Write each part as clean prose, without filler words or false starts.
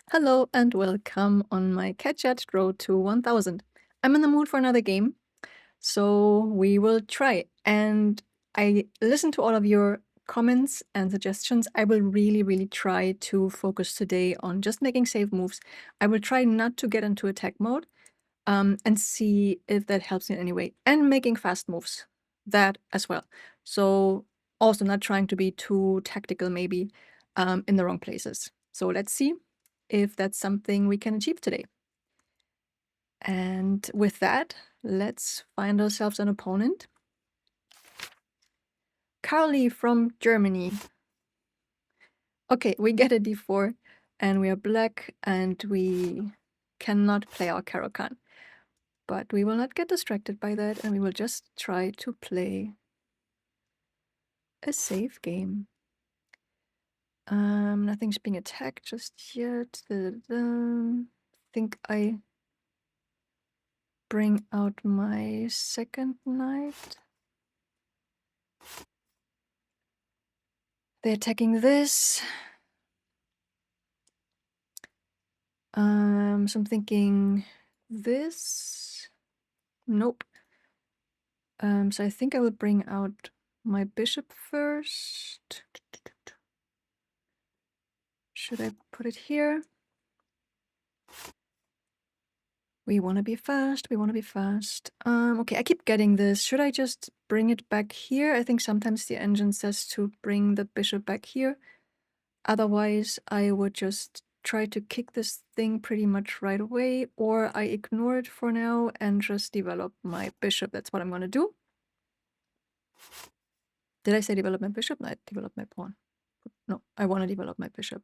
Hello and welcome on my Catchat road to 1000. I'm in the mood for another game, so we will try. And I listened to all of your comments and suggestions. I will really try to focus today on just making safe moves. I will try not to get into attack mode and see if that helps in any way. And making fast moves, that as well. So also not trying to be too tactical maybe in the wrong places. So let's see if that's something we can achieve today. And with that, let's find ourselves an opponent. Carly from Germany. Okay, we get a d4 and we are black and we cannot play our Caro-Kann. But we will not get distracted by that and we will just try to play a safe game. Nothing's being attacked just yet. Think I bring out my second knight. They're attacking this. So I'm thinking this. Nope. So I think I will bring out my bishop first. Should I put it here? We want to be fast. We want to be fast. Okay, I keep getting this. Should I just bring it back here? I think sometimes the engine says to bring the bishop back here. Otherwise, I would just try to kick this thing pretty much right away, or I ignore it for now and just develop my bishop. That's what I'm going to do. Did I say develop my bishop? No, I develop my pawn. No, I want to develop my bishop.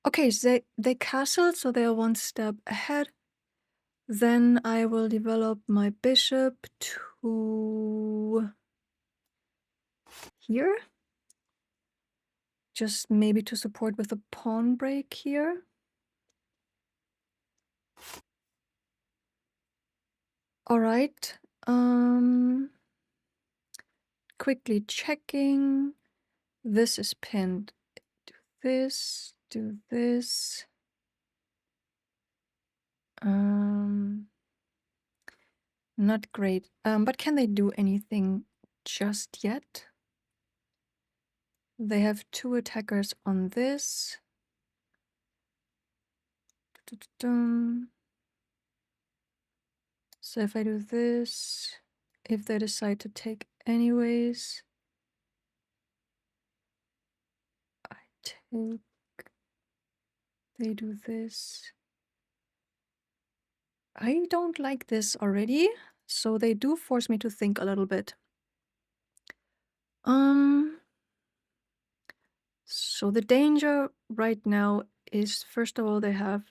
Okay, so they castled, so they are one step ahead. Then I will develop my bishop to here. Just maybe to support with a pawn break here. All right. Quickly checking. This is pinned. Do this, do this. Not great. But can they do anything just yet? They have two attackers on this. So if I do this, if they decide to take anyways, I take, they do this. I don't like this already, so they do force me to think a little bit. So the danger right now is, first of all, they have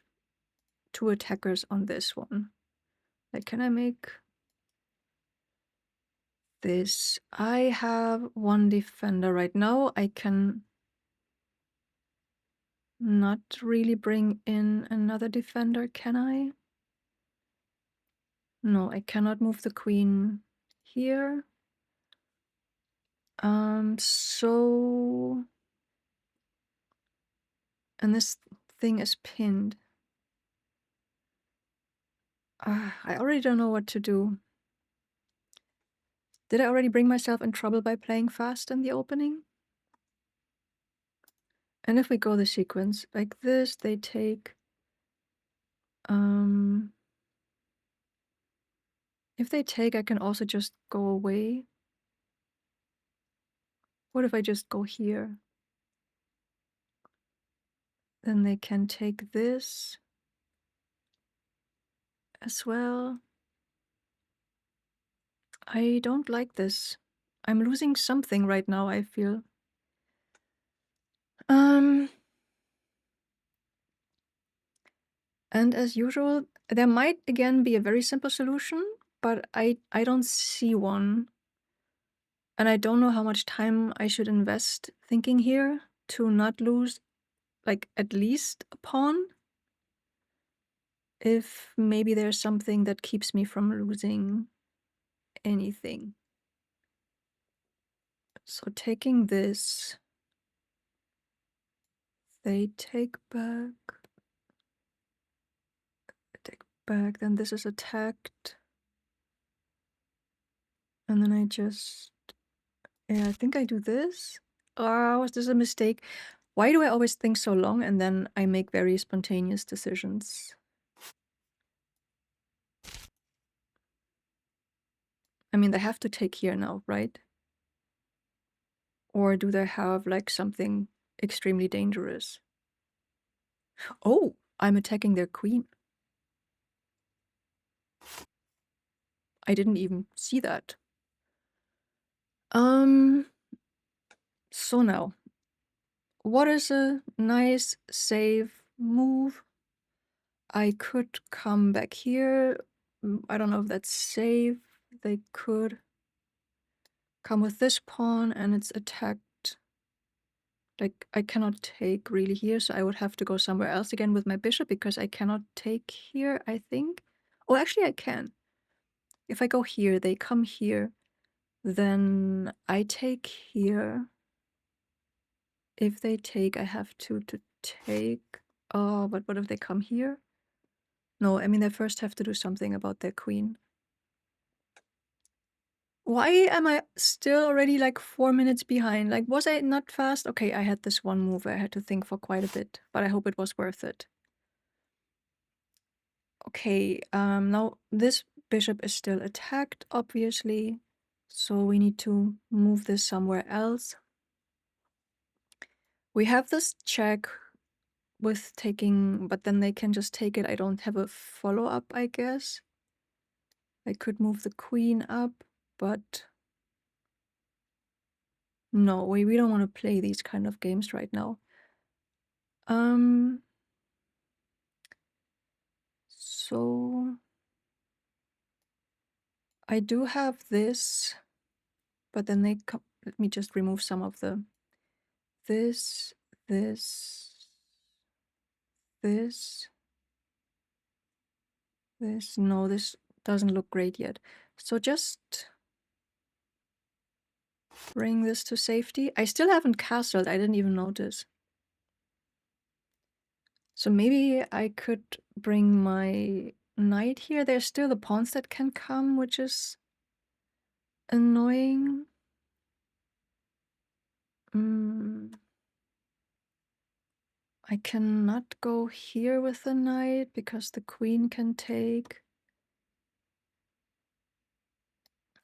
two attackers on this one. Like, can I make this? I have one defender right now. I can not really bring in another defender, can I? No, I cannot move the queen here. So... And this thing is pinned. I already don't know what to do. Did I already bring myself in trouble by playing fast in the opening? And if we go the sequence like this, they take... If they take, I can also just go away. What if I just go here? Then they can take this as well. I don't like this. I'm losing something right now, I feel. And as usual, there might again be a very simple solution, but I don't see one. And I don't know how much time I should invest thinking here to not lose, like, at least a pawn. If maybe there's something that keeps me from losing anything. So taking this, they take back. back, then this is attacked. And then I just... Yeah, I think I do this. Oh, was this a mistake? Why do I always think so long and then I make very spontaneous decisions? I mean, they have to take here now, right? Or do they have like something extremely dangerous? Oh, I'm attacking their queen. I didn't even see that. So now, what is a nice, safe move? I could come back here. I don't know if that's safe. They could come with this pawn and it's attacked. Like, I cannot take really here, so I would have to go somewhere else again with my bishop because I cannot take here, I think. Oh, actually I can. If I go here, they come here. Then I take here. If they take, I have to take. Oh, but what if they come here? No, I mean, they first have to do something about their queen. Why am I still already like 4 minutes behind? Like, was I not fast? Okay, I had this one move I had to think for quite a bit, but I hope it was worth it. Okay, now this bishop is still attacked, obviously. So we need to move this somewhere else. We have this check with taking, but then they can just take it. I don't have a follow-up, I guess. I could move the queen up, but no, we don't want to play these kind of games right now. So I do have this, but then they come. Let me just remove some of the this. No, this doesn't look great yet. So just bring this to safety. I still haven't castled. I didn't even notice. So maybe I could bring my knight here. There's still the pawns that can come, which is annoying. I cannot go here with the knight because the queen can take.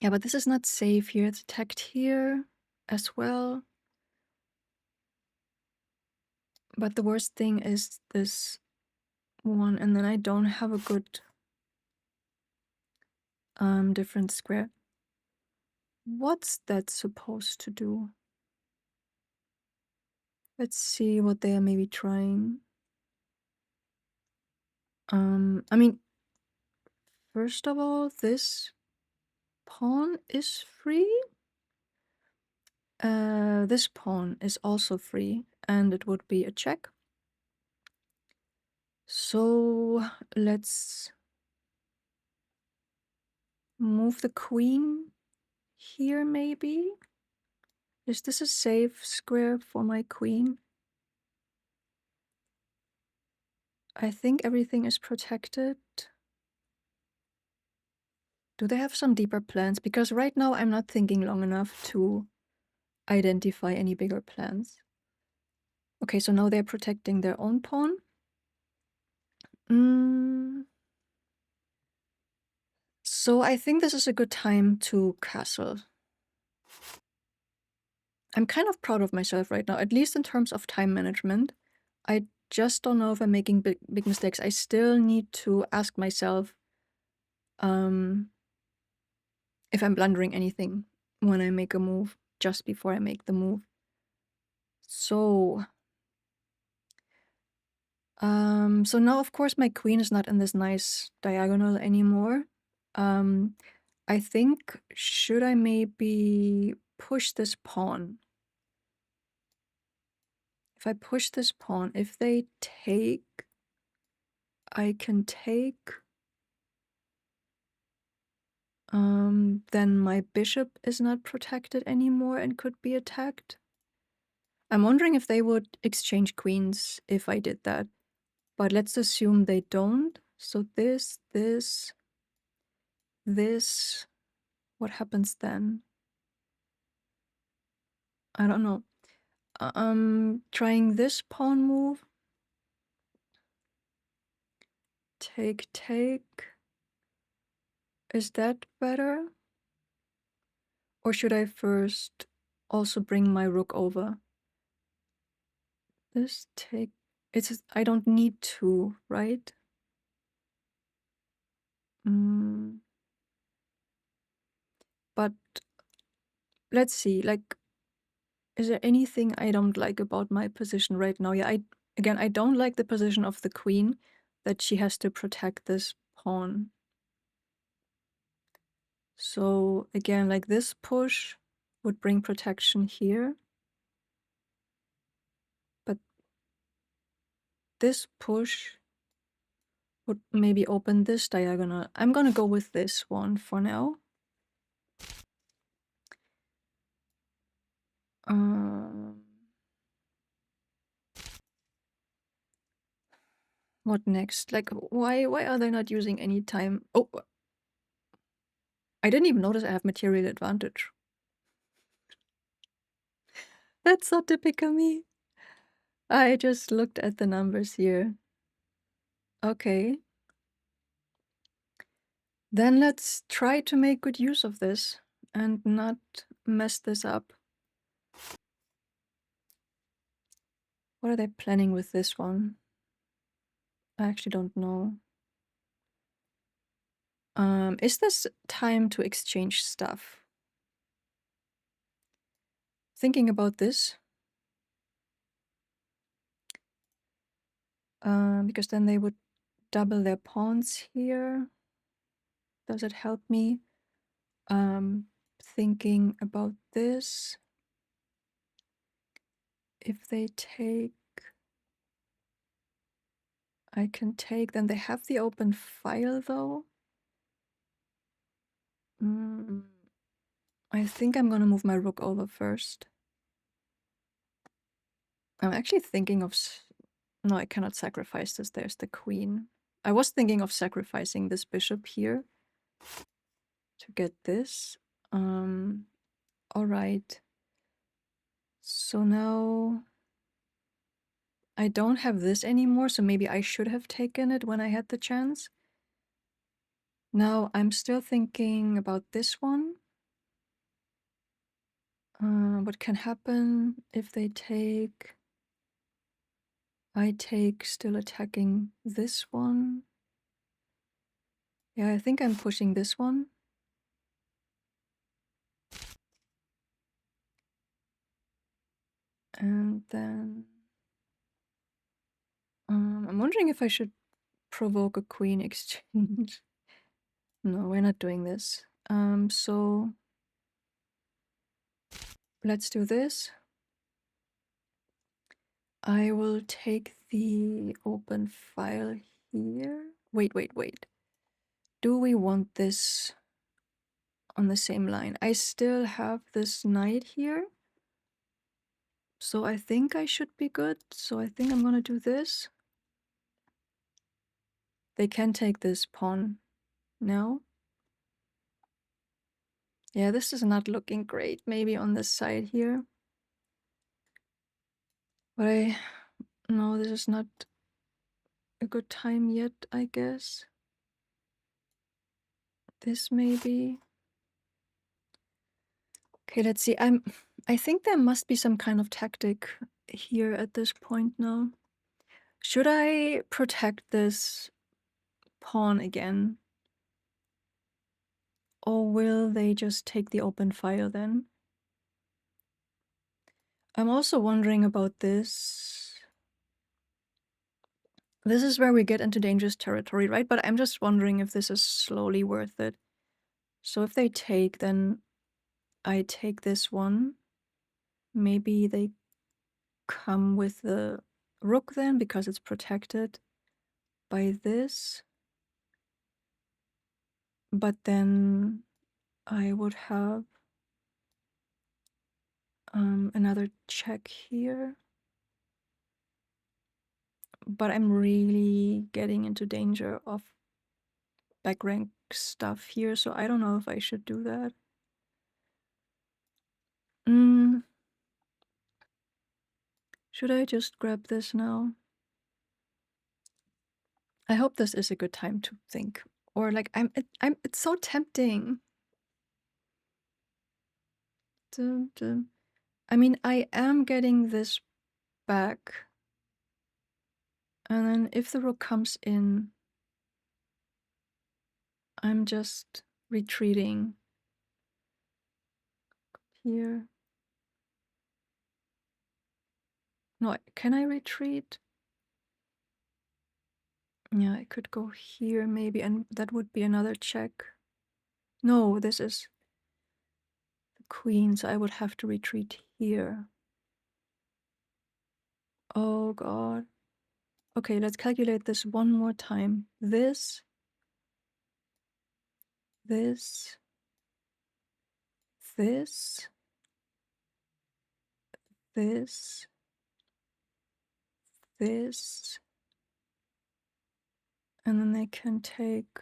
Yeah, but this is not safe here. It's attacked here as well. But the worst thing is this one, and then I don't have a good different square. What's that supposed to do? Let's see what they are maybe trying. I mean, first of all, this pawn is free. This pawn is also free, and it would be a check. So let's move the queen here, maybe. Is this a safe square for my queen? I think everything is protected. Do they have some deeper plans? Because right now I'm not thinking long enough to identify any bigger plans. Okay, so now they're protecting their own pawn. So I think this is a good time to castle. I'm kind of proud of myself right now, at least in terms of time management. I just don't know if I'm making big mistakes. I still need to ask myself if I'm blundering anything when I make a move, just before I make the move. So now of course my queen is not in this nice diagonal anymore. I think, should I maybe push this pawn? If I push this pawn, if they take, I can take. Then my bishop is not protected anymore and could be attacked. I'm wondering if they would exchange queens if I did that. But let's assume they don't. So this, what happens then? I don't know. Trying this pawn move. Take. Is that better? Or should I first also bring my rook over? This take. I don't need to, right? But let's see, like, is there anything I don't like about my position right now? Yeah, I don't like the position of the queen, that she has to protect this pawn. So again, like this push would bring protection here. But this push would maybe open this diagonal. I'm gonna go with this one for now. What next? Like, why are they not using any time? Oh, I didn't even notice I have material advantage. That's so typical me. I just looked at the numbers here. Okay. Then let's try to make good use of this and not mess this up. What are they planning with this one? I actually don't know. Is this time to exchange stuff? Thinking about this. Because then they would double their pawns here. Does it help me? Thinking about this. If they take, I can take, then they have the open file though. I think I'm gonna move my rook over first. I'm actually thinking of... No, I cannot sacrifice this. There's the queen. I was thinking of sacrificing this bishop here to get this. All right. So now I don't have this anymore, so maybe I should have taken it when I had the chance. Now I'm still thinking about this one. What can happen if they take... I take, still attacking this one. Yeah, I think I'm pushing this one. And then... I'm wondering if I should provoke a queen exchange. No, we're not doing this. So... let's do this. I will take the open file here. Wait. Do we want this on the same line? I still have this knight here. So I think I should be good. So I think I'm gonna do this. They can take this pawn now. Yeah, this is not looking great. Maybe on this side here. But no, this is not a good time yet, I guess. This maybe. Okay, let's see. I think there must be some kind of tactic here at this point now. Should I protect this pawn again? Or will they just take the open file then? I'm also wondering about this. This is where we get into dangerous territory, right? But I'm just wondering if this is slowly worth it. So if they take, then I take this one. Maybe they come with the rook then, because it's protected by this. But then I would have another check here. but I'm really getting into danger of back rank stuff here, so I don't know if I should do that. Should I just grab this now? I hope this is a good time to think. Or like it's so tempting. I mean, I am getting this back. And then if the rook comes in, I'm just retreating here. No, can I retreat? Yeah, I could go here maybe, and that would be another check. No, this is the queen, so I would have to retreat here. Oh god. Okay, let's calculate this one more time. This, this, this, this, this, and then I can take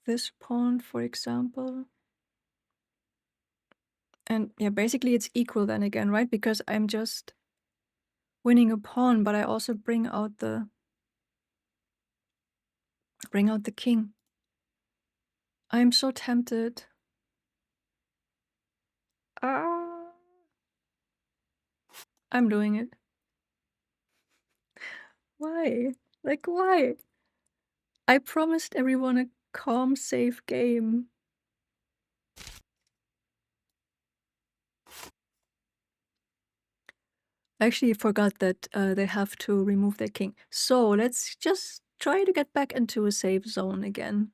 this pawn, for example. And yeah, basically it's equal then again, right? Because I'm just winning a pawn, but I also bring out the king. I'm so tempted. Ah, I'm doing it. Why? Like, why? I promised everyone a calm, safe game. I actually forgot that they have to remove their king. So let's just try to get back into a safe zone again.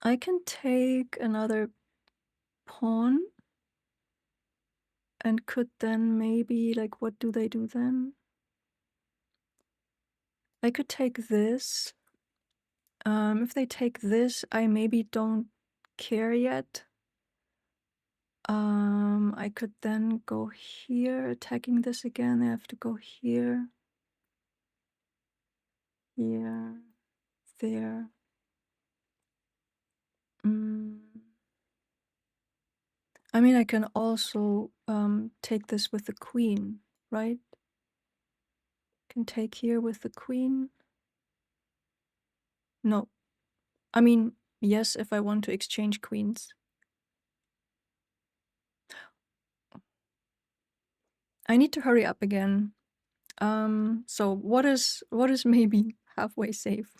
I can take another pawn and could then maybe, like, what do they do then? I could take this. If they take this, I maybe don't care yet. I could then go here, attacking this again. I have to go here. Here. There. I mean, I can also take this with the queen, right? Can take here with the queen. No. I mean, yes, if I want to exchange queens. I need to hurry up again. So what is maybe halfway safe?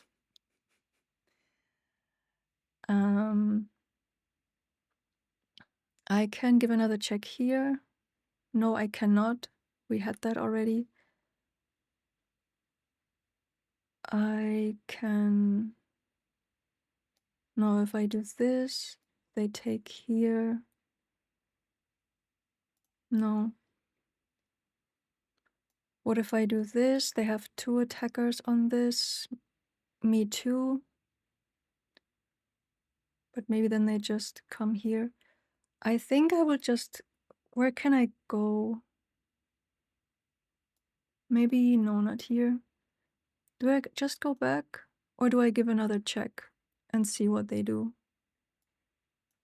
I can give another check here. No, I cannot. We had that already. I can... No, if I do this, they take here. No. What if I do this? They have 2 attackers on this. Me too. But maybe then they just come here. I think I will just... Where can I go? Maybe no, not here. Do I just go back? Or do I give another check and see what they do?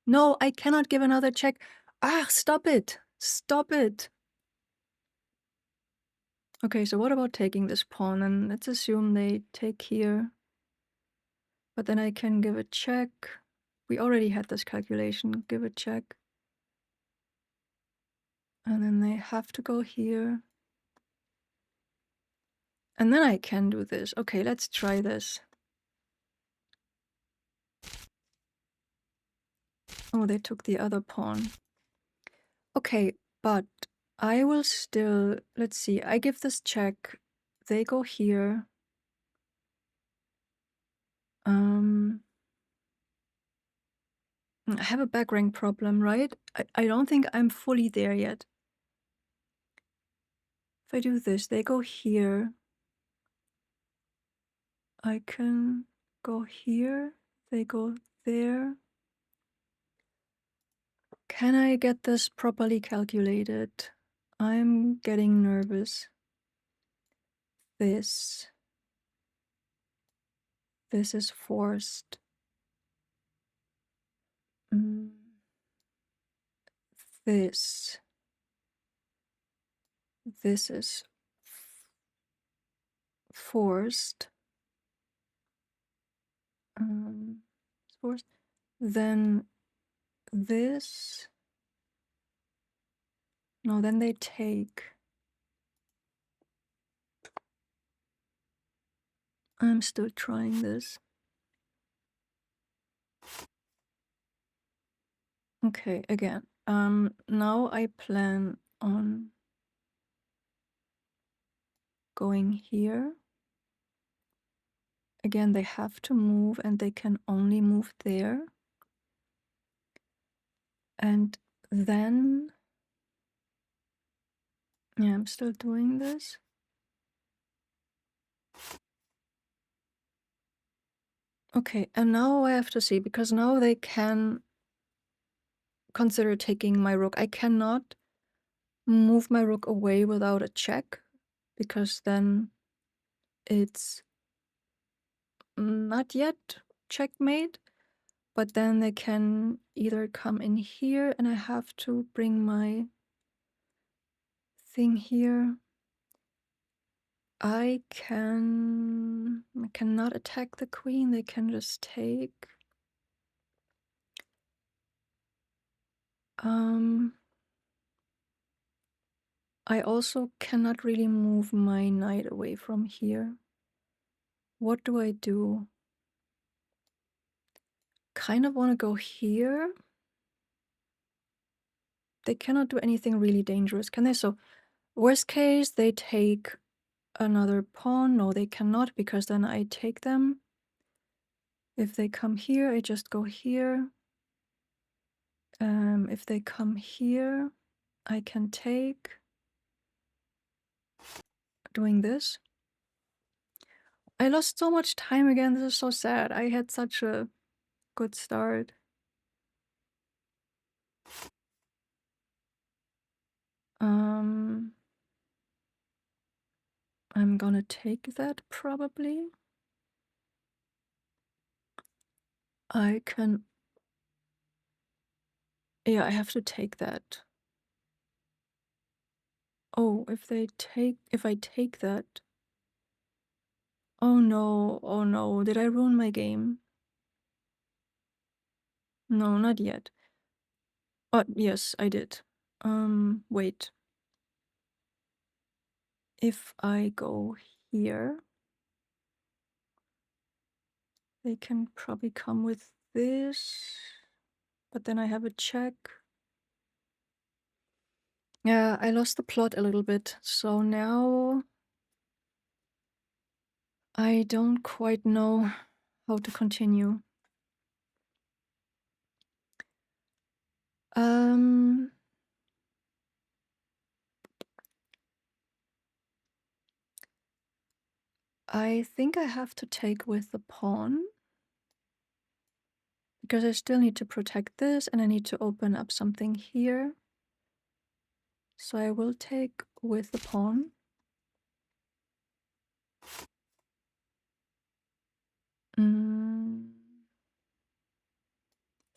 No, I cannot give another check. Ah, stop it! Stop it! Okay, so what about taking this pawn? And let's assume they take here. But then I can give a check. We already had this calculation. Give a check. And then they have to go here. And then I can do this. Okay, let's try this. Oh, they took the other pawn. Okay, but I will still... Let's see. I give this check. They go here. I have a back rank problem, right? I don't think I'm fully there yet. If I do this, they go here. I can go here. They go there. Can I get this properly calculated? I'm getting nervous. This is forced. This is forced. Forced. Then this. No, then they take. I'm still trying this. Okay, again. Now I plan on going here. Again, they have to move and they can only move there. And then, yeah, I'm still doing this. Okay, and now I have to see, because now they can consider taking my rook. I cannot move my rook away without a check, because then it's not yet checkmate. But then they can either come in here and I have to bring my thing here. I cannot attack the queen, they can just take. I also cannot really move my knight away from here. What do I do? Kind of want to go here. They cannot do anything really dangerous, can they? So worst case, they take another pawn. No, they cannot, because then I take them. If they come here, I just go here. If they come here, I can take. Doing this. I lost so much time again. This is so sad. I had such a good start. I'm gonna take that probably. I can. Yeah, I have to take that. Oh, if I take that. Oh no, did I ruin my game? No, not yet. Oh, yes, I did. Wait. If I go here, they can probably come with this, but then I have a check. Yeah, I lost the plot a little bit, so now I don't quite know how to continue. I think I have to take with the pawn, because I still need to protect this and I need to open up something here. So I will take with the pawn.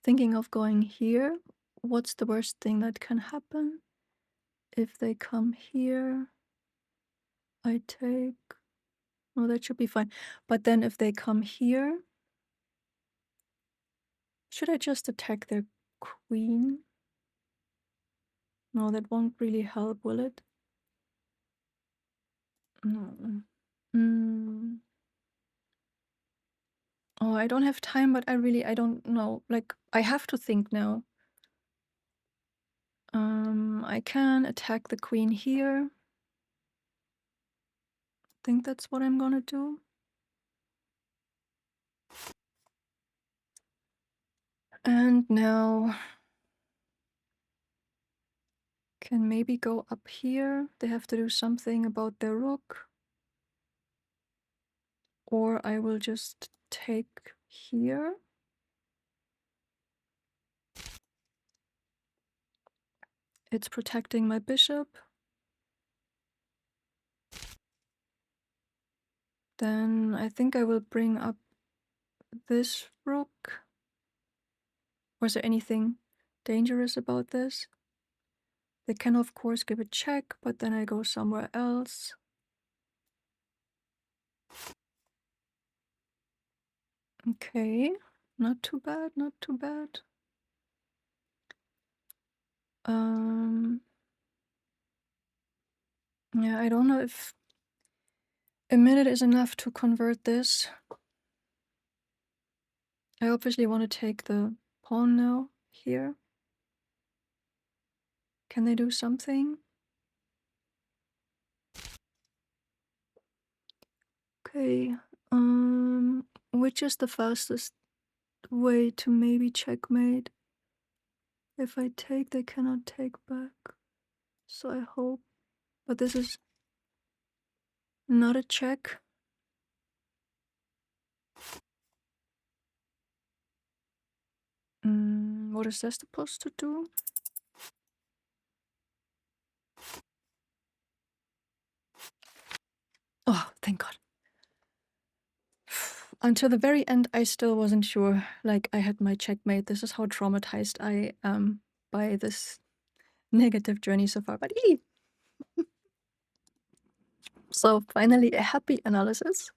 Thinking of going here. What's the worst thing that can happen? If they come here, I take. Oh, that should be fine. But then if they come here, should I just attack their queen? No, that won't really help, will it? No. Oh, I don't have time, but I don't know. Like, I have to think now. I can attack the queen here. I think that's what I'm gonna do. And now can maybe go up here. They have to do something about their rook. Or I will just take here. It's protecting my bishop. Then I think I will bring up this rook. Was there anything dangerous about this? They can of course give a check, but then I go somewhere else. Okay, not too bad, not too bad. Yeah, I don't know if a minute is enough to convert this. I obviously want to take the pawn now here. Can they do something? Okay, which is the fastest way to maybe checkmate? If I take, they cannot take back. So I hope. But this is not a check. What is that supposed to do? Oh, thank God. Until the very end, I still wasn't sure. Like, I had my checkmate. This is how traumatized I am by this negative journey so far. But so finally, a happy analysis.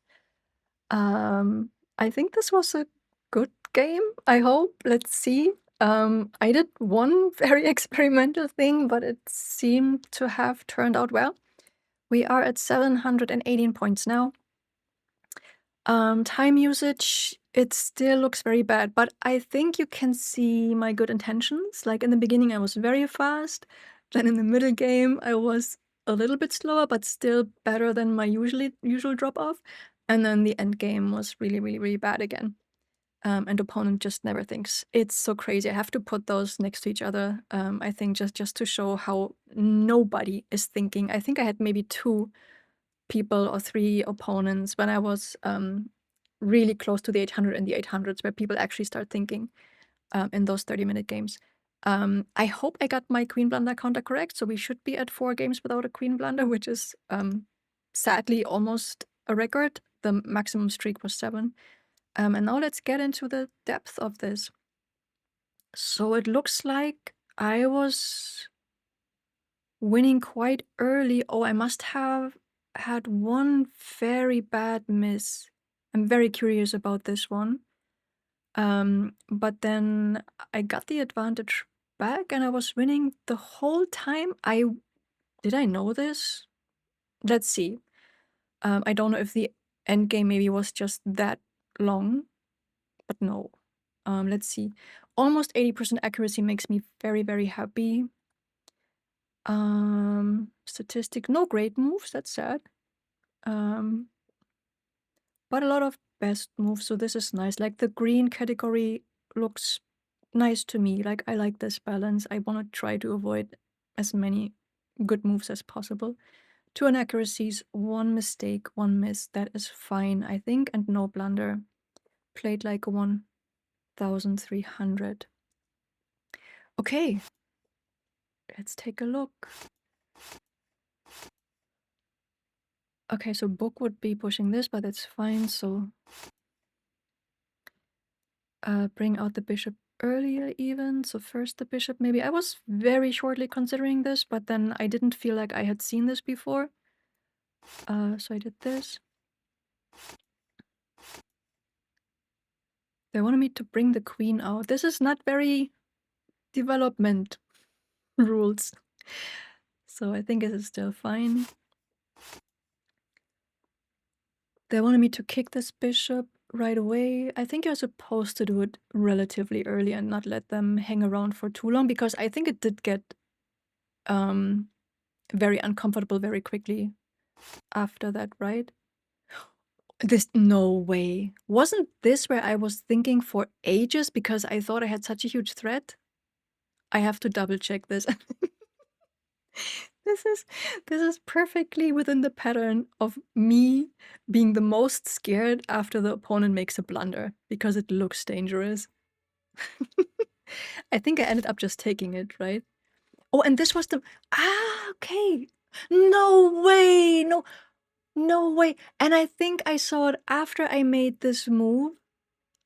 I think this was a good game, I hope. Let's see. I did one very experimental thing, but it seemed to have turned out well. We are at 718 points now. Time usage, it still looks very bad, but I think you can see my good intentions. Like in the beginning, I was very fast. Then in the middle game, I was a little bit slower, but still better than my usual drop off. And then the end game was really, really, really bad again. And opponent just never thinks. It's so crazy. I have to put those next to each other. I think just to show how nobody is thinking. I think I had maybe 2 people or 3 opponents when I was really close to the 800 and the 800s, where people actually start thinking in those 30-minute games. I hope I got my queen blunder counter correct, so we should be at 4 games without a queen blunder, which is sadly almost a record. The maximum streak was 7. And now let's get into the depth of this. So it looks like I was winning quite early. Oh, I must have had one very bad miss. I'm very curious about this one. But then I got the advantage back and I was winning the whole time. Did I know this? Let's see. I don't know if the end game maybe was just that long, but no. Let's see. Almost 80% accuracy makes me very, very happy. Statistic, no great moves, that's sad. But a lot of best moves, so this is nice. Like the green category looks nice to me. Like I like this balance. I want to try to avoid as many good moves as possible. 2 inaccuracies, 1 mistake, 1 miss. That is fine, I think, and no blunder. Played like 1,300. Okay, let's take a look. Okay, so book would be pushing this, but that's fine. So bring out the bishop earlier even. So first the bishop maybe. I was very shortly considering this, but then I didn't feel like I had seen this before. So I did this. They wanted me to bring the queen out. This is not very development rules. So I think it is still fine. They wanted me to kick this bishop right away. I think you're supposed to do it relatively early and not let them hang around for too long, because I think it did get very uncomfortable very quickly after that, right? No way. Wasn't this where I was thinking for ages because I thought I had such a huge threat? I have to double check this. This is perfectly within the pattern of me being the most scared after the opponent makes a blunder because it looks dangerous. I think I ended up just taking it, right? Oh, and this was the... okay. No way! No. No way! And I think I saw it after I made this move.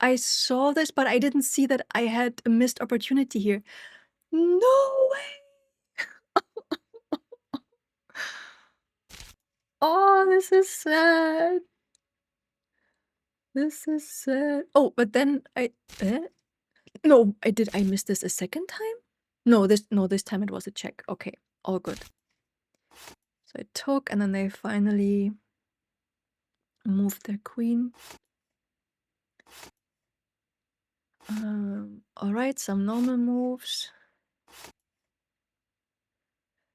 I saw this, but I didn't see that I had a missed opportunity here. No way! Oh, this is sad. This is sad. Oh, but then eh? No, I miss this a second time? No, this time it was a check. Okay, all good. So I took, and then they finally moved their queen. Alright, some normal moves.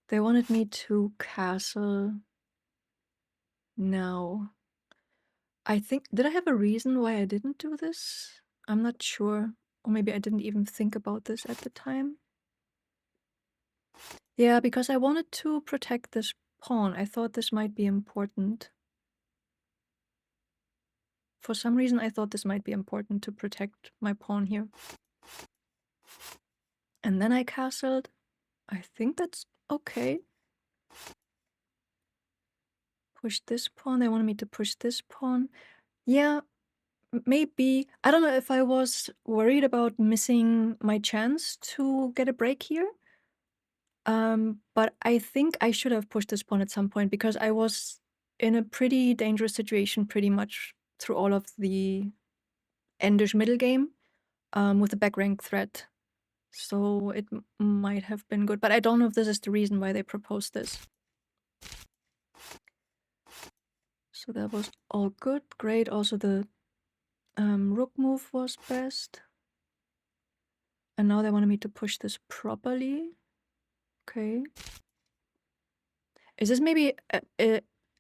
They wanted me to castle now. I think, did I have a reason why I didn't do this? I'm not sure. Or maybe I didn't even think about this at the time. Yeah, because I wanted to protect this pawn. I thought this might be important. For some reason, I thought this might be important to protect my pawn here. And then I castled. I think that's okay. Push this pawn. They wanted me to push this pawn. Yeah, maybe. I don't know if I was worried about missing my chance to get a break here. But I think I should have pushed this pawn at some point because I was in a pretty dangerous situation pretty much through all of the endish middle game with the back rank threat. So it might have been good, but I don't know if this is the reason why they proposed this. So that was all good. Great. Also the rook move was best. And now they wanted me to push this properly. Okay. Is this maybe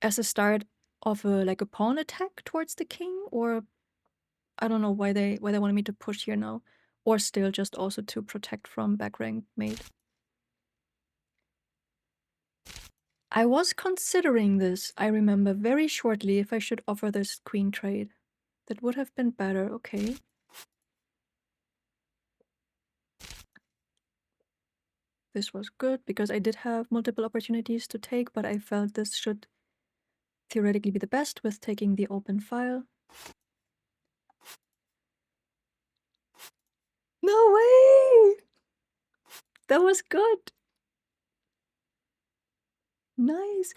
as a start of like a pawn attack towards the king? Or I don't know why they wanted me to push here now. Or still just also to protect from back rank mate. I was considering this, I remember very shortly, if I should offer this queen trade. That would have been better, okay. This was good because I did have multiple opportunities to take, but I felt this should theoretically be the best with taking the open file. No way! That was good. Nice.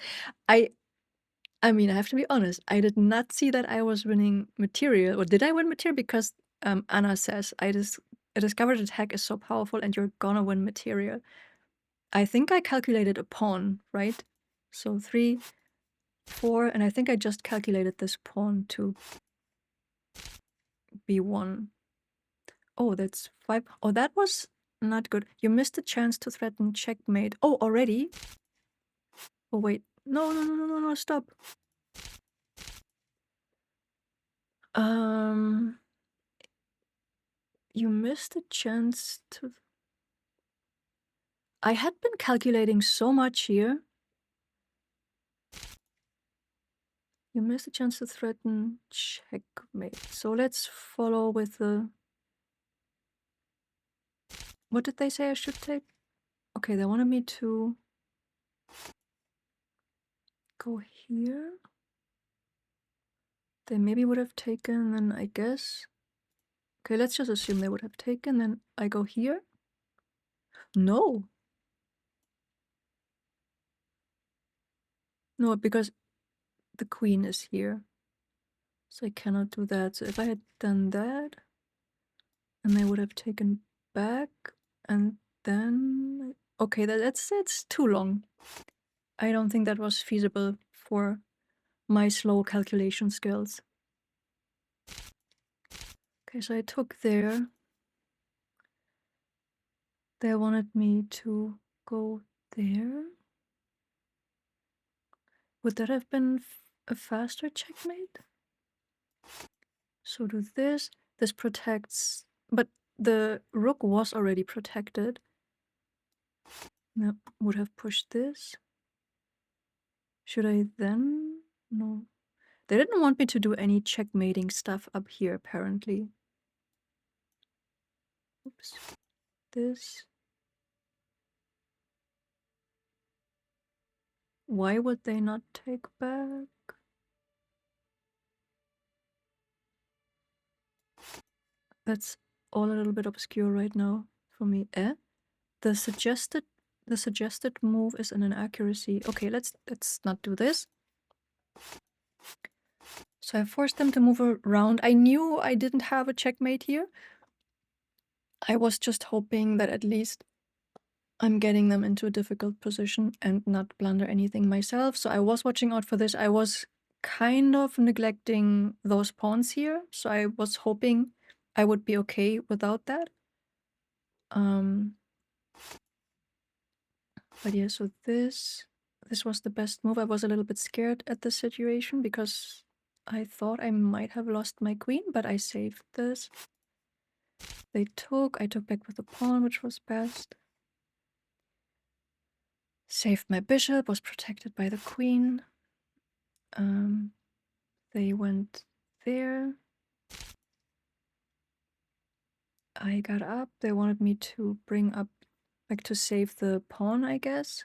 I mean, I have to be honest, I did not see that I was winning material. Or did I win material? Because Anna says, I discovered attack is so powerful and you're gonna win material. I think I calculated a pawn, right? So 3, 4, and I think I just calculated this pawn to be 1. Oh, that's 5. Oh, that was not good. You missed the chance to threaten checkmate. Oh, already? Oh, wait. No, stop. You missed a chance to... I had been calculating so much here. You missed a chance to threaten checkmate. So let's follow with the... What did they say I should take? Okay, they wanted me to go here. They maybe would have taken, then I guess... Okay, let's just assume they would have taken, then I go here. No. No, because the queen is here. So I cannot do that. So if I had done that, and they would have taken back, and then... Okay, that's too long. I don't think that was feasible for my slow calculation skills. Okay, so I took there. They wanted me to go there. Would that have been a faster checkmate? So do this. This protects... But the rook was already protected. No, would have pushed this. Should I then? No. They didn't want me to do any checkmating stuff up here, apparently. Oops. This. Why would they not take back? That's all a little bit obscure right now for me. The suggested move is an inaccuracy. Okay, let's not do this. So I forced them to move around. I knew I didn't have a checkmate here. I was just hoping that at least I'm getting them into a difficult position and not blunder anything myself. So I was watching out for this. I was kind of neglecting those pawns here. So I was hoping I would be okay without that. But yeah, so this was the best move. I was a little bit scared at this situation because I thought I might have lost my queen, but I saved this. They took, I took back with the pawn, which was best. Saved my bishop, was protected by the queen. They went there. I got up. They wanted me to bring up, like to save the pawn, I guess.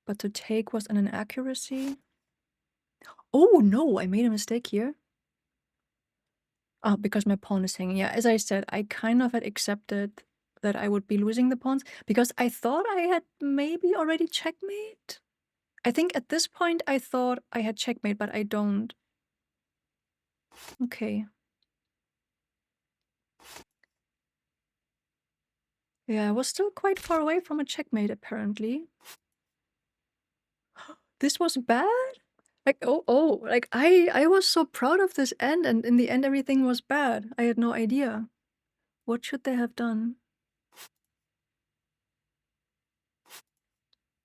But to take was an inaccuracy. Oh no, I made a mistake here. Because my pawn is hanging. Yeah, as I said, I kind of had accepted that I would be losing the pawns because I thought I had maybe already checkmate. I think at this point I thought I had checkmate, but I don't. Okay. Yeah, I was still quite far away from a checkmate, apparently. This was bad? Like, like I was so proud of this end, and in the end everything was bad. I had no idea. What should they have done?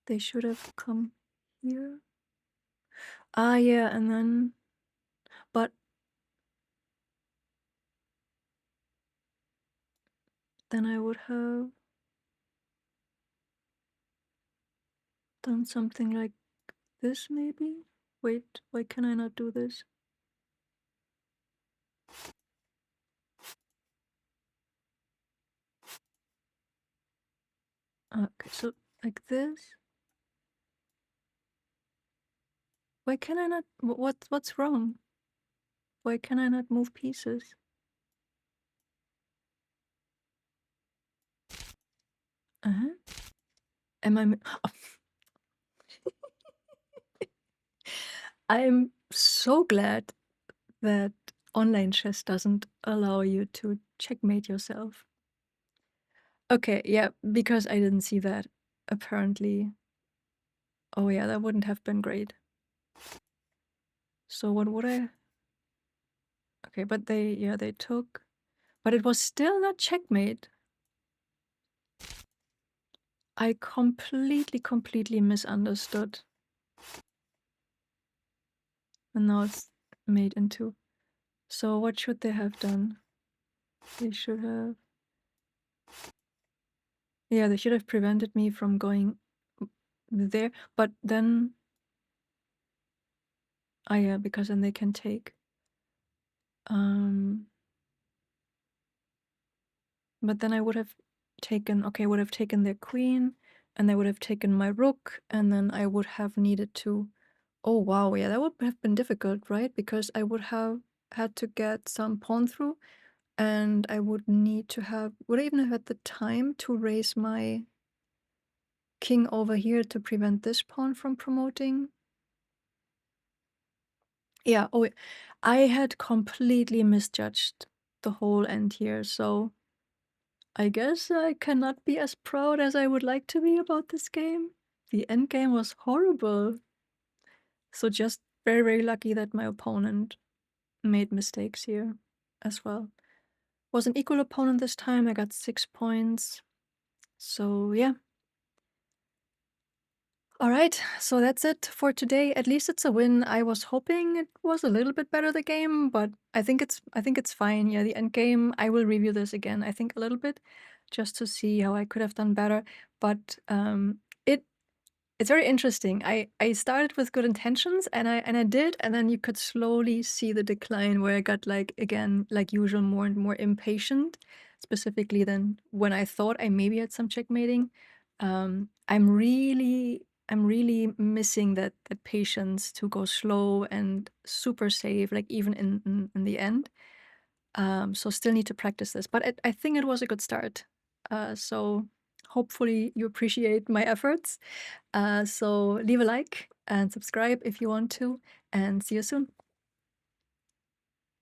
They should have come here. Ah, yeah, and then... But then I would have done something like this, maybe? Wait, why can I not do this? Okay, so like this? Why can I not... What's wrong? Why can I not move pieces? Uh-huh. Am I... I'm so glad that online chess doesn't allow you to checkmate yourself. Okay, yeah, because I didn't see that, apparently. Oh yeah, that wouldn't have been great. So what would I... Okay, but they took... But it was still not checkmate. I completely misunderstood. And now it's made into... So what should they have done? They should have... Yeah, they should have prevented me from going there, but then... Ah yeah, because then they can take... But then I would have taken... Okay, would have taken their queen, and they would have taken my rook, and then I would have needed to... Oh wow, yeah, that would have been difficult, right? Because I would have had to get some pawn through, and I would need to have... Would I even have had the time to raise my king over here to prevent this pawn from promoting? Yeah, oh, I had completely misjudged the whole end here, so I guess I cannot be as proud as I would like to be about this game. The endgame was horrible. So just very lucky that my opponent made mistakes here as well. Was an equal opponent this time. I got 6 points. So yeah. Alright, so that's it for today. At least it's a win. I was hoping it was a little bit better, the game, but I think it's fine. Yeah, the end game, I will review this again, I think a little bit, just to see how I could have done better. But it's very interesting. I started with good intentions, and I did, and then you could slowly see the decline where I got, like, again, like usual, more and more impatient, specifically then when I thought I maybe had some checkmating. I'm really missing that patience to go slow and super safe, like even in the end. So still need to practice this, but I think it was a good start. So hopefully you appreciate my efforts. So leave a like and subscribe if you want to, and see you soon.